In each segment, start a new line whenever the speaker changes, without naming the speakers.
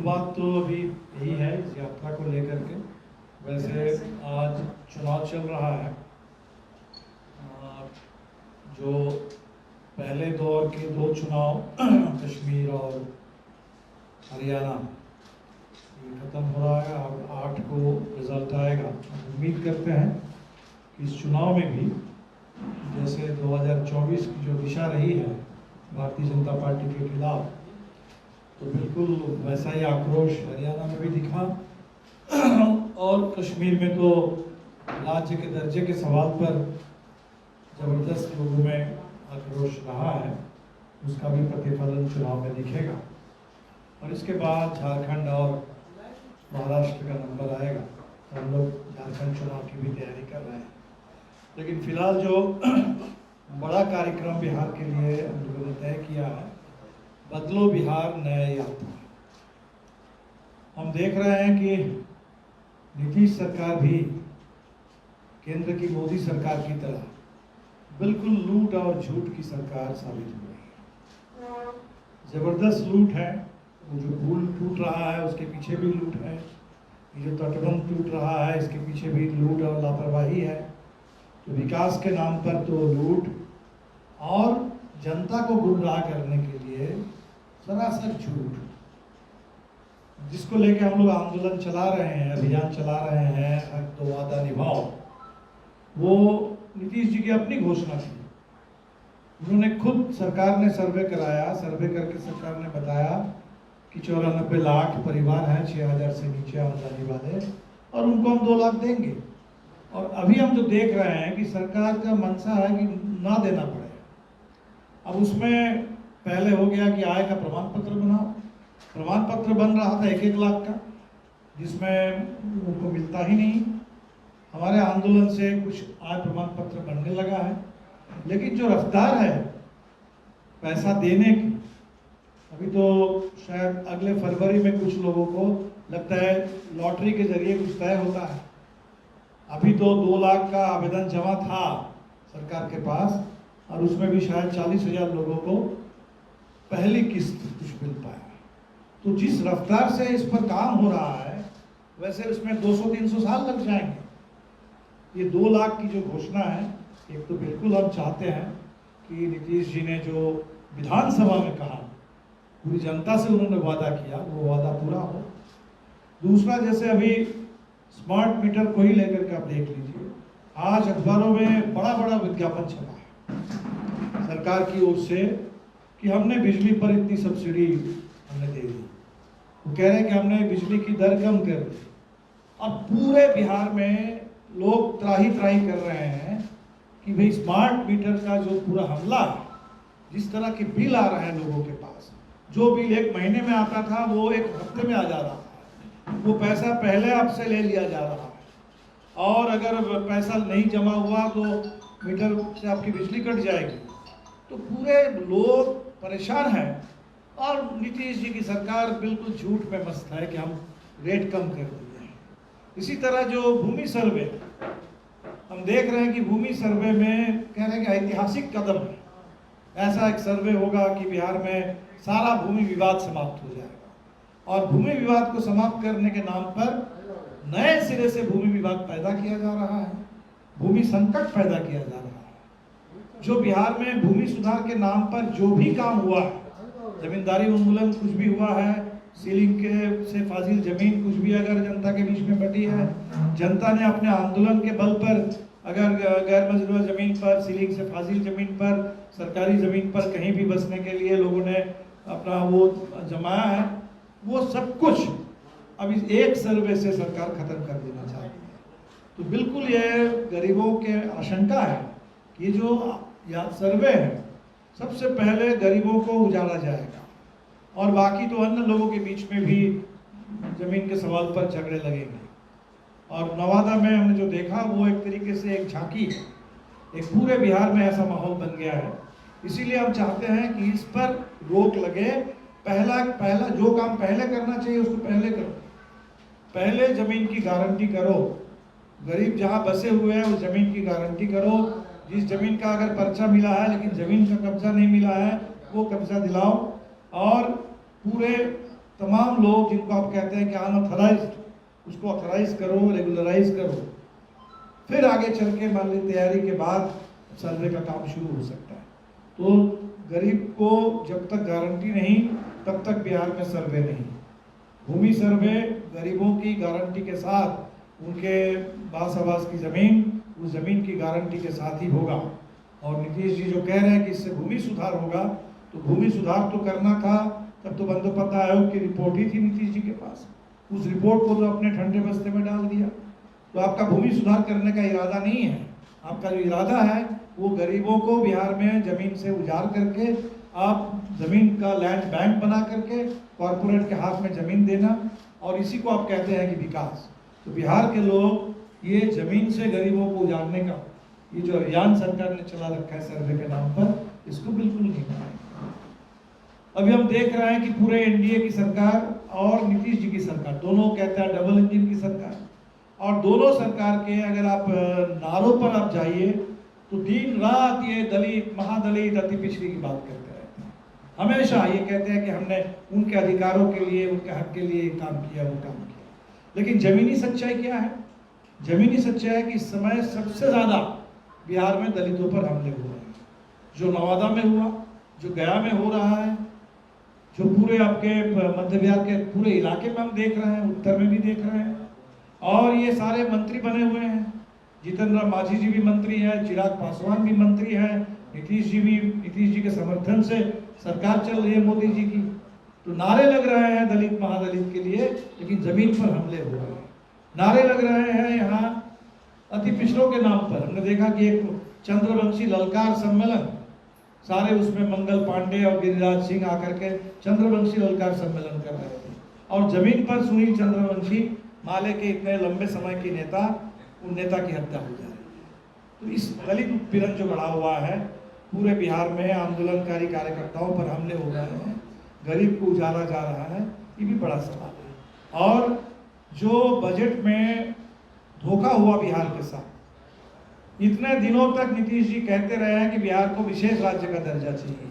मूल बात तो अभी यही है इस यात्रा को लेकर के। वैसे आज चुनाव चल रहा है। जो पहले दौर के दो चुनाव कश्मीर और हरियाणा ये ख़त्म हो रहा है और 8 को रिजल्ट आएगा। उम्मीद करते हैं कि इस चुनाव में भी जैसे 2024 की जो दिशा रही है भारतीय जनता पार्टी के खिलाफ, तो बिल्कुल वैसा ही आक्रोश हरियाणा में भी दिखा और कश्मीर में तो राज्य के दर्जे के सवाल पर ज़बरदस्त लोगों में आक्रोश रहा है, उसका भी प्रतिफलन चुनाव में दिखेगा। और इसके बाद झारखंड और महाराष्ट्र का नंबर आएगा। तो हम लोग झारखंड चुनाव की भी तैयारी कर रहे हैं। लेकिन फिलहाल जो बड़ा कार्यक्रम बिहार के लिए हम लोगों ने तय किया है, बदलो बिहार नया यात्रा। हम देख रहे हैं कि नीतीश सरकार भी केंद्र की मोदी सरकार की तरह बिल्कुल लूट और झूठ की सरकार साबित हो रही है। जबरदस्त लूट है। वो जो पुल टूट रहा है उसके पीछे भी लूट है। ये जो तटबंध टूट रहा है इसके पीछे भी लूट और लापरवाही है। तो विकास के नाम पर तो लूट और जनता को गुमराह करने के लिए सरासर झूठ, जिसको लेके हम लोग आंदोलन चला रहे हैं, अभियान चला रहे हैं, हक दो वादा निभाओ। वो नीतीश जी की अपनी घोषणा थी। उन्होंने खुद, सरकार ने सर्वे कराया, सर्वे करके सरकार ने बताया कि 94 लाख परिवार हैं 6000 से नीचे आमदनी वाले, और उनको हम 2 लाख देंगे। और अभी हम जो देख रहे हैं कि सरकार का मंशा है कि ना देना पड़े। अब उसमें पहले हो गया कि आय का प्रमाण पत्र बनाओ। प्रमाण पत्र बन रहा था 1-1 लाख का, जिसमें उनको मिलता ही नहीं। हमारे आंदोलन से कुछ आय प्रमाण पत्र बनने लगा है, लेकिन जो रफ्तार है पैसा देने की, अभी तो शायद अगले फरवरी में कुछ लोगों को लगता है लॉटरी के जरिए कुछ तय होता है। अभी तो 2 लाख का आवेदन जमा था सरकार के पास, और उसमें भी शायद 40,000 लोगों को पहली किस्त कुछ मिल पाया। तो जिस रफ्तार से इस पर काम हो रहा है, वैसे उसमें 200-300 साल लग जाएंगे। ये 2 लाख की जो घोषणा है, एक तो बिल्कुल हम चाहते हैं कि नीतीश जी ने जो विधानसभा में कहा, पूरी जनता से उन्होंने वादा किया, वो वादा पूरा हो। दूसरा, जैसे अभी स्मार्ट मीटर को ही लेकर के आप देख लीजिए, आज अखबारों में बड़ा बड़ा विज्ञापन छपा है सरकार की ओर से कि हमने बिजली पर इतनी सब्सिडी हमने दे दी। वो कह रहे हैं कि हमने बिजली की दर कम कर दी। अब पूरे बिहार में लोग त्राही त्राही कर रहे हैं कि भाई स्मार्ट मीटर का जो पूरा हमला है, जिस तरह के बिल आ रहे हैं लोगों के पास, जो बिल 1 महीने में आता था वो 1 हफ्ते में आ जा रहा है। वो पैसा पहले आपसे ले लिया जा रहा है, और अगर पैसा नहीं जमा हुआ तो मीटर से आपकी बिजली कट जाएगी। तो पूरे लोग परेशान हैं, और नीतीश जी की सरकार बिल्कुल झूठ में मस्त है कि हम रेट कम कर दिए हैं। इसी तरह जो भूमि सर्वे, हम देख रहे हैं कि भूमि सर्वे में कह रहे हैं कि ऐतिहासिक कदम है। ऐसा एक सर्वे होगा कि बिहार में सारा भूमि विवाद समाप्त हो जाएगा, और भूमि विवाद को समाप्त करने के नाम पर नए सिरे से भूमि विवाद पैदा किया जा रहा है, भूमि संकट पैदा किया जा रहा है। जो बिहार में भूमि सुधार के नाम पर जो भी काम हुआ है, जमींदारी उन्मूलन कुछ भी हुआ है, सीलिंग के से फाजिल जमीन कुछ भी अगर जनता के बीच में बटी है, जनता ने अपने आंदोलन के बल पर अगर गैर मजरूआ जमीन पर, सीलिंग से फाजिल जमीन पर, सरकारी जमीन पर कहीं भी बसने के लिए लोगों ने अपना वो जमाया है, वो सब कुछ अब इस एक सर्वे से सरकार खत्म कर देना चाहती है। तो बिल्कुल ये गरीबों के आशंका है कि ये जो सर्वे है, सबसे पहले गरीबों को उजाड़ा जाएगा, और बाकी तो अन्य लोगों के बीच में भी जमीन के सवाल पर झगड़े लगेंगे। और नवादा में हमने जो देखा वो एक तरीके से एक झांकी है, एक पूरे बिहार में ऐसा माहौल बन गया है। इसीलिए हम चाहते हैं कि इस पर रोक लगे। पहला जो काम पहले करना चाहिए उसको पहले करो। पहले जमीन की गारंटी करो, गरीब जहाँ बसे हुए हैं उस जमीन की गारंटी करो। जिस जमीन का अगर पर्चा मिला है लेकिन जमीन का कब्जा नहीं मिला है, वो कब्जा दिलाओ, और पूरे तमाम लोग जिनको आप कहते हैं कि अनऑथराइज्ड, उसको ऑथराइज करो, रेगुलराइज करो, फिर आगे चल के मान ली तैयारी के बाद सर्वे का काम शुरू हो सकता है। तो गरीब को जब तक गारंटी नहीं तब तक बिहार में सर्वे नहीं। भूमि सर्वे गरीबों की गारंटी के साथ, उनके बास आवास की ज़मीन, उस ज़मीन की गारंटी के साथ ही होगा। और नीतीश जी जो कह रहे हैं कि इससे भूमि सुधार होगा, तो भूमि सुधार तो करना था तब तो बंदोबस्त आयोग की रिपोर्ट ही थी नीतीश जी के पास। उस रिपोर्ट को तो अपने ठंडे बस्ते में डाल दिया। तो आपका भूमि सुधार करने का इरादा नहीं है। आपका जो इरादा है वो गरीबों को बिहार में ज़मीन से उजाड़ करके, आप ज़मीन का लैंड बैंक बना करके कॉरपोरेट के हाथ में ज़मीन देना, और इसी को आप कहते हैं कि विकास। तो बिहार के लोग ये ज़मीन से गरीबों को उजाड़ने का ये जो अभियान सरकार ने चला रखा है सर्वे के नाम पर, इसको बिल्कुल नहीं मानेंगे। अभी हम देख रहे हैं कि पूरे एनडीए की सरकार और नीतीश जी की सरकार, दोनों कहते हैं डबल इंजन की सरकार, और दोनों सरकार के अगर आप नारों पर आप जाइए तो दिन रात ये दलित, महादलित, अति पिछड़ी की बात करते रहते हैं। हमेशा ये कहते हैं कि हमने उनके अधिकारों के लिए, उनके हक के लिए काम किया, वो काम किया। लेकिन जमीनी सच्चाई क्या है? जमीनी सच्चाई है कि इस समय सबसे ज़्यादा बिहार में दलितों पर हमले हो रहे हैं। जो नवादा में हुआ, जो गया में हो रहा है, जो पूरे आपके मध्य बिहार के पूरे इलाके में हम देख रहे हैं, उत्तर में भी देख रहे हैं। और ये सारे मंत्री बने हुए हैं। जीतन राम मांझी जी भी मंत्री है, चिराग पासवान भी मंत्री है, नीतीश जी के समर्थन से सरकार चल रही है मोदी जी की। तो नारे लग रहे हैं दलित महादलित के लिए, लेकिन जमीन पर हमले हो रहे हैं। नारे लग रहे हैं यहाँ अति पिछड़ों के नाम पर। हमने देखा कि एक चंद्रवंशी ललकार सम्मेलन, सारे उसमें मंगल पांडे और गिरिराज सिंह आकर के चंद्रवंशी ललकार सम्मेलन कर रहे थे, और जमीन पर सुनील चंद्रवंशी, माले के इतने लंबे समय के नेता, उन नेता की हत्या हो जा रही है। तो इस दलित उत्पीड़न जो बढ़ा हुआ है पूरे बिहार में, आंदोलनकारी कार्यकर्ताओं पर हमले हो रहे हैं, गरीब को उजाड़ा जा रहा है, ये भी बड़ा सवाल है। और जो बजट में धोखा हुआ बिहार के साथ, इतने दिनों तक नीतीश जी कहते रहे हैं कि बिहार को विशेष राज्य का दर्जा चाहिए,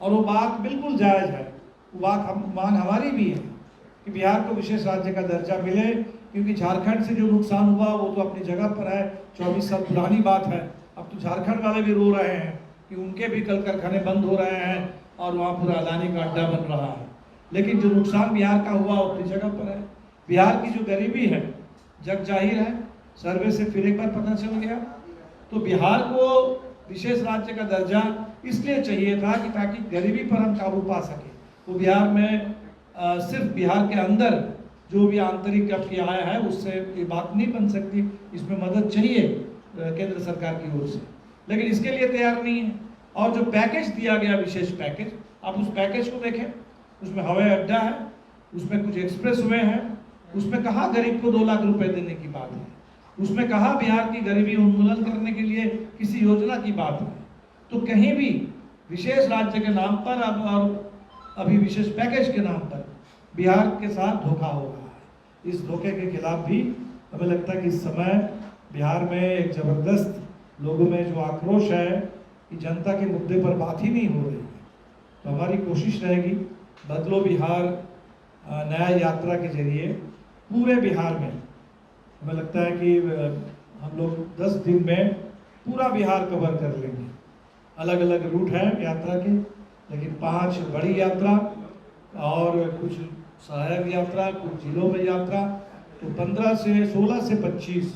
और वो बात बिल्कुल जायज़ है। वो बात मान हमारी भी है कि बिहार को विशेष राज्य का दर्जा मिले, क्योंकि झारखंड से जो नुकसान हुआ वो तो अपनी जगह पर है, 24 साल पुरानी बात है। अब तो झारखंड वाले भी रो रहे हैं कि उनके भी कल कारखाने बंद हो रहे हैं और वहाँ पूरा अदानी का अड्डा बन रहा है। लेकिन जो नुकसान बिहार का हुआ वो अपनी जगह पर है। बिहार की जो गरीबी है जग जाहिर है, सर्वे से फिर एक बार पता चल गया। तो बिहार को विशेष राज्य का दर्जा इसलिए चाहिए था कि ताकि गरीबी पर हम काबू पा सके। तो बिहार में सिर्फ बिहार के अंदर जो भी आंतरिक आपकी आय है उससे ये बात नहीं बन सकती, इसमें मदद चाहिए केंद्र सरकार की ओर से, लेकिन इसके लिए तैयार नहीं है। और जो पैकेज दिया गया, विशेष पैकेज, आप उस पैकेज को देखें, उसमें हवाई अड्डा है, उसमें कुछ एक्सप्रेस वे हैं, उसमें कहाँ गरीब को 2 लाख रुपए देने की बात है, उसमें कहाँ बिहार की गरीबी उन्मूलन करने के लिए किसी योजना की बात है। तो कहीं भी विशेष राज्य के नाम पर और अभी विशेष पैकेज के नाम पर बिहार के साथ धोखा हो रहा है। इस धोखे के खिलाफ भी हमें लगता है कि इस समय बिहार में एक जबरदस्त लोगों में जो आक्रोश है कि जनता के मुद्दे पर बात ही नहीं हो रही है। तो हमारी कोशिश रहेगी बदलो बिहार नया यात्रा के जरिए पूरे बिहार में, हमें लगता है कि हम लोग 10 दिन में पूरा बिहार कवर कर लेंगे। अलग अलग रूट हैं यात्रा के, लेकिन 5 बड़ी यात्रा और कुछ सहायक यात्रा, कुछ जिलों में यात्रा, तो 16 से 25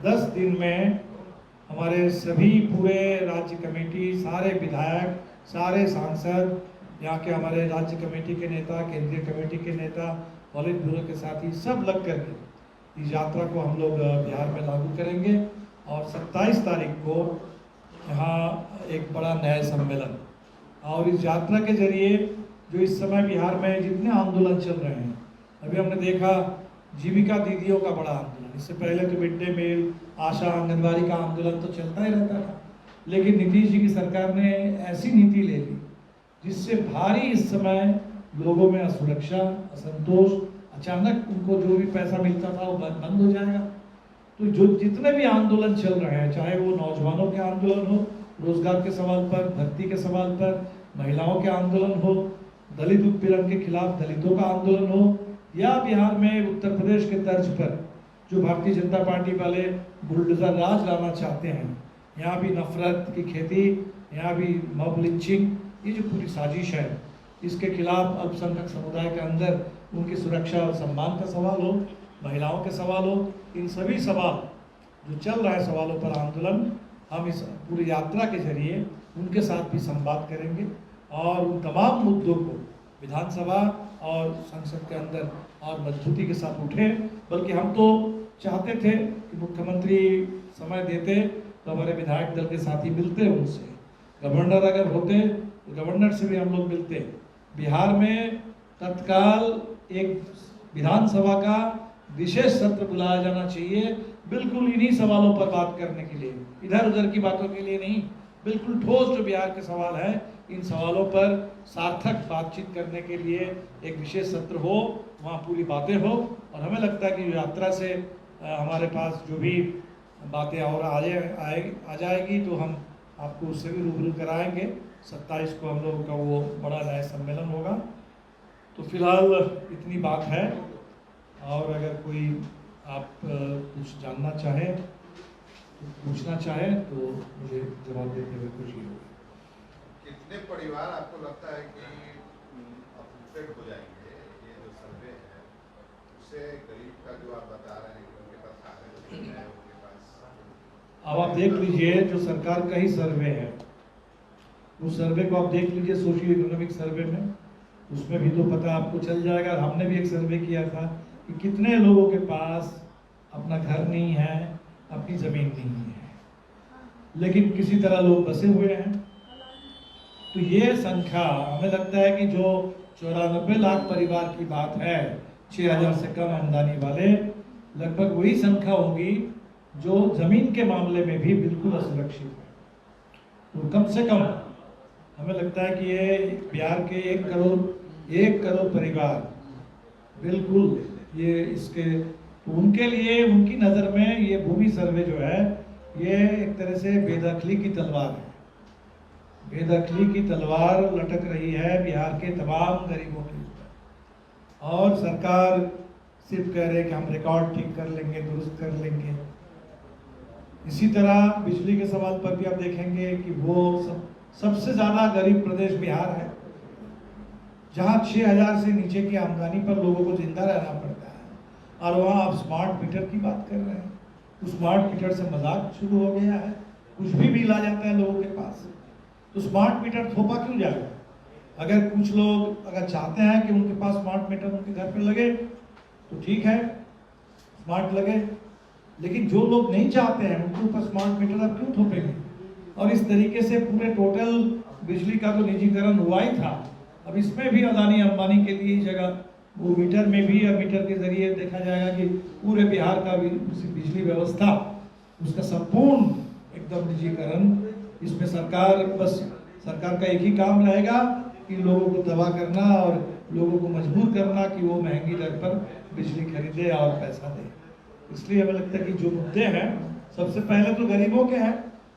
10 दिन में हमारे सभी पूरे राज्य कमेटी, सारे विधायक, सारे सांसद, यहाँ के हमारे राज्य कमेटी के नेता, केंद्रीय कमेटी के नेता, पॉलिट ब्यूरो के साथी सब लग करके इस यात्रा को हम लोग बिहार में लागू करेंगे। और 27 तारीख को यहाँ एक बड़ा न्याय सम्मेलन, और इस यात्रा के जरिए जो इस समय बिहार में जितने आंदोलन चल रहे हैं, अभी हमने देखा जीविका दीदियों का बड़ा आंदोलन, इससे पहले तो मिड डे मील, आशा, आंगनबाड़ी का आंदोलन तो चलता ही रहता था, लेकिन नीतीश जी की सरकार ने ऐसी नीति ले ली जिससे भारी इस समय लोगों में असुरक्षा, असंतोष, अचानक उनको जो भी पैसा मिलता था वो बंद हो जाएगा। तो जो जितने भी आंदोलन चल रहे हैं, चाहे वो नौजवानों के आंदोलन हो रोजगार के सवाल पर, भर्ती के सवाल पर, महिलाओं के आंदोलन हो, दलित उत्पीड़न के खिलाफ दलितों का आंदोलन हो, या बिहार में उत्तर प्रदेश के तर्ज पर जो भारतीय जनता पार्टी वाले बुलडोजर राज लाना चाहते हैं, यहाँ भी नफरत की खेती, यहाँ भी मॉब लिंचिंग, ये जो पूरी साजिश है, इसके खिलाफ अल्पसंख्यक समुदाय के अंदर उनकी सुरक्षा और सम्मान का सवाल हो, महिलाओं के सवाल हो, इन सभी सवाल जो चल रहा है सवालों पर आंदोलन, हम इस पूरी यात्रा के जरिए उनके साथ भी संवाद करेंगे और उन तमाम मुद्दों को विधानसभा और संसद के अंदर और मजबूती के साथ उठे। बल्कि हम तो चाहते थे कि मुख्यमंत्री समय देते तो हमारे विधायक दल के साथी मिलते उनसे, गवर्नर अगर होते तो गवर्नर से भी हम लोग मिलते। बिहार में तत्काल एक विधानसभा का विशेष सत्र बुलाया जाना चाहिए, बिल्कुल इन्हीं सवालों पर बात करने के लिए, इधर उधर की बातों के लिए नहीं, बिल्कुल ठोस जो बिहार के सवाल है, इन सवालों पर सार्थक बातचीत करने के लिए एक विशेष सत्र हो, वहाँ पूरी बातें हो। और हमें लगता है कि यात्रा से हमारे पास जो भी बातें और आ जाएगी तो हम आपको उससे भी रूबरू कराएंगे। 27 को हम लोगों का वो बड़ा न्याय सम्मेलन होगा। तो फिलहाल इतनी बात है, और अगर कोई आप कुछ जानना चाहें, पूछना चाहें तो मुझे जवाब देने में खुशी होगी।
कितने परिवार आपको लगता है कि अफेक्टेड हो जाएंगे? ये जो सर्वे है उससे गरीब का जो आप बता रहे हैं कि उनके पास है, उनके पास
अब आप देख लीजिए, जो सरकार का ही सर्वे है, उस सर्वे को आप देख लीजिए सोशियो इकोनॉमिक सर्वे में, उसमें भी तो पता आपको चल जाएगा। हमने भी एक सर्वे किया था कि कितने लोगों के पास अपना घर नहीं है, अपनी ज़मीन नहीं है, लेकिन किसी तरह लोग बसे हुए हैं। तो ये संख्या हमें लगता है कि जो 94 लाख परिवार की बात है, 6000 से कम आमदनी वाले, लगभग वही संख्या होगी जो ज़मीन के मामले में भी बिल्कुल असुरक्षित है। तो कम से कम हमें लगता है कि ये बिहार के 1 करोड़ परिवार बिल्कुल ये इसके, तो उनके लिए उनकी नज़र में ये भूमि सर्वे जो है ये एक तरह से बेदखली की तलवार है। बेदखली की तलवार लटक रही है बिहार के तमाम गरीबों के ऊपर, और सरकार सिर्फ कह रहे कि हम रिकॉर्ड ठीक कर लेंगे, दुरुस्त कर लेंगे। इसी तरह बिजली के सवाल पर भी आप देखेंगे कि वो सबसे ज़्यादा गरीब प्रदेश बिहार है, जहाँ 6000 से नीचे की आमदनी पर लोगों को जिंदा रहना पड़ता है, और वहाँ आप स्मार्ट मीटर की बात कर रहे हैं। तो स्मार्ट मीटर से मजाक शुरू हो गया है, कुछ भी मिला जाता है लोगों के पास। तो स्मार्ट मीटर थोपा क्यों जाएगा? अगर कुछ लोग अगर चाहते हैं कि उनके पास स्मार्ट मीटर उनके घर पे लगे तो ठीक है, स्मार्ट लगे, लेकिन जो लोग नहीं चाहते हैं उनके ऊपर स्मार्ट मीटर आप क्यों थोपेंगे? और इस तरीके से पूरे टोटल बिजली का तो निजीकरण हुआ ही था, अब इसमें भी अदानी अंबानी के लिए जगह, वो मीटर में भी, या मीटर के जरिए देखा जाएगा कि पूरे बिहार का बिजली व्यवस्था उसका संपूर्ण एकदम निजीकरण। इसमें सरकार का एक ही काम रहेगा कि लोगों को तबाह करना और लोगों को मजबूर करना कि वो महंगी दर पर बिजली खरीदे और पैसा दे। इसलिए हमें लगता है कि जो मुद्दे हैं सबसे पहले तो गरीबों के हैं,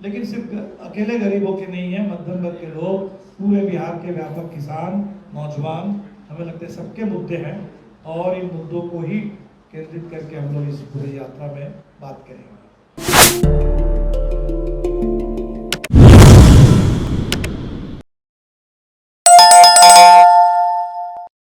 लेकिन सिर्फ अकेले गरीबों के नहीं है, मध्यम वर्ग के लोग, पूरे बिहार के व्यापक किसान, नौजवान, हमें लगता है सबके मुद्दे हैं, और इन मुद्दों को ही केंद्रित करके हम लोग इस पूरी यात्रा में बात करेंगे।